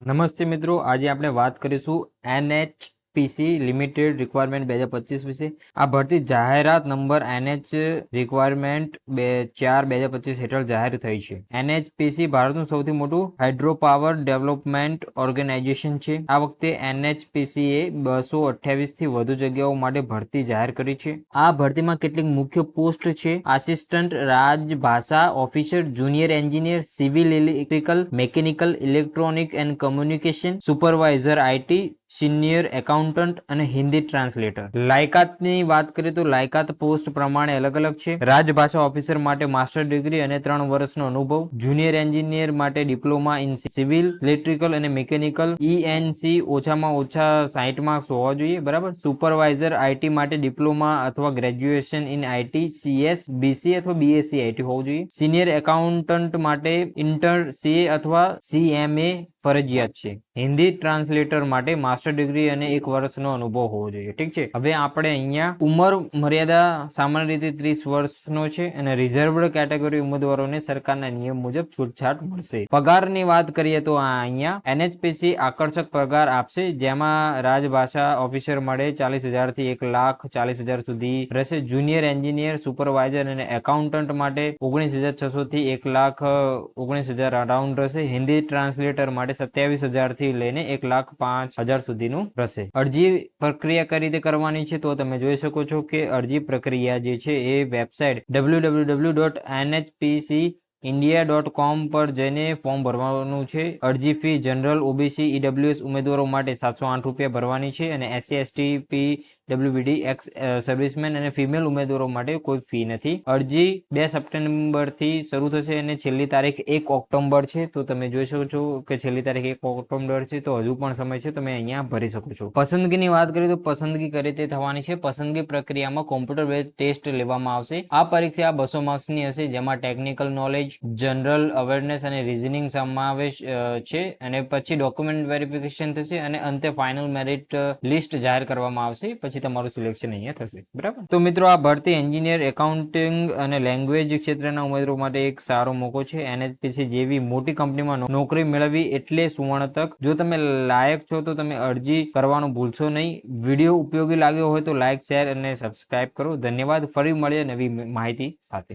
નમસ્તે મિત્રો, આજે આપણે વાત કરીશું NHPC લિમિટેડ રિક્વાયરમેન્ટ 2025 વિશે। આ ભરતી જાહેરાત નંબર NH રિક્વાયરમેન્ટ 4/2025 હેઠળ જાહેર થઈ છે। NHPC ભારતનું સૌથી મોટું હાઇડ્રો પાવર ડેવલપમેન્ટ ઓર્ગેનાઇઝેશન છે। આ વખતે NHPC એ 228 થી વધુ જગ્યાઓ માટે ભરતી જાહેર કરી છે। આ ભરતીમાં કેટલીક મુખ્ય પોસ્ટ છે: assistant Rajbhasha officer, junior engineer, civil electrical, mechanical, electronic and communication, supervisor IT, senior accountant અને હિન્દી ટ્રાન્સલેટર। લાયકાતની વાત કરીએ તો લાયકાત પોસ્ટ પ્રમાણે અલગ અલગ છે। રાજભાષા ઓફિસર માટે માસ્ટર ડિગ્રી અને 3 વર્ષનો અનુભવ, જુનિયર એન્જિનિયર માટે ડિપ્લોમા ઇન સિવિલ, ઇલેક્ટ્રિકલ અને મેકેનિકલ, ENC ઓછામાં ઓછા 60 માર્ક્સ હોવા જોઈએ, બરાબર। સુપરવાઇઝર IT માટે ડિપ્લોમા અથવા graduation in IT, CS, BC અથવા BSc IT હોવું જોઈએ। સિનિયર એકાઉન્ટન્ટ માટે ઇન્ટર CA અથવા CMA ફરજિયાત છે। હિન્દી ટ્રાન્સલેટર માટે માસ્ટર ડિગ્રી અને 1 વર્ષનો અનુભવ હોવો જોઈએ, ઠીક છે। હવે આપણે અહીંયા ઉંમર મર્યાદા સામાન્ય રીતે 30 વર્ષનો છે અને રિઝર્વડ કેટેગરી ઉમેદવારોને સરકારના નિયમ મુજબ છૂટછાટ મળશે। પગારની વાત કરીએ તો અહીંયા NHPC આકર્ષક પગાર આપશે, જેમાં રાજભાષા ઓફિસર મળે 40,000 થી 1,40,000 સુધી રહેશે। જુનિયર એન્જિનિયર, સુપરવાઇઝર અને એકાઉન્ટન્ટ માટે 19,600 થી 1,19,000 અરાઉન્ડ રહેશે। હિન્દી ટ્રાન્સલેટર માટે 27,000 થી લઈને 1,05,000 સુધીનું રહેશે। અરજી પ્રક્રિયા કઈ રીતે કરવાની છે તો તમે જોઈ શકો છો કે અરજી પ્રક્રિયા જે છે એ વેબસાઇટ www.nhpcindia.com પર જઈને ફોર્મ ભરવાનું છે। અરજી ફી જનરલ, OBC, EWS ઉમેદવારો માટે 708 રૂપિયા ભરવાની છે અને SC, ST, PWBD, x servicemen અને ફિમેલ ઉમેદવારો માટે કોઈ ફી નથી। અરજી 2 સપ્ટેમ્બર થી શરૂ થશે અને છેલ્લી તારીખ 1 ઓક્ટોબર છે, તો તમે જોઈ શકો છો કે છેલ્લી તારીખ 1 ઓક્ટોબર છે, તો હજુ પણ સમય છે, તમે અહીંયા ભરી શકો છો। પસંદગીની વાત કરીએ તો પસંદગી કઈ રીતે થવાની છે? પસંદગી પ્રક્રિયામાં કોમ્પ્યુટર બેઝ ટેસ્ટ લેવામાં આવશે। આ પરીક્ષા 200 માર્ક્સની હશે, જેમાં ટેકનિકલ નોલેજ, જનરલ અવેરનેસ અને રીઝનિંગ સમાવેશ છે અને પછી ડોક્યુમેન્ટ વેરિફિકેશન થશે અને અંતે ફાઇનલ મેરિટ લિસ્ટ જાહેર કરવામાં આવશે, પછી તમારું સિલેક્શન અહીંયા થશે, બરાબર। તો મિત્રો, આ ભરતી એન્જિનિયર, એકાઉન્ટિંગ અને લેંગ્વેજ ક્ષેત્રના ઉમેદવારો માટે એક સારો મોકો છે। NHPC જેવી મોટી કંપનીમાં નોકરી મેળવવી એટલે સુવર્ણ તક। જો તમે લાયક છો તો તમે અરજી કરવાનું ભૂલશો નહીં। વિડીયો ઉપયોગી લાગ્યો હોય તો લાઈક, શેર અને સબસ્ક્રાઇબ કરો। ધન્યવાદ। ફરી મળીએ નવી માહિતી સાથે।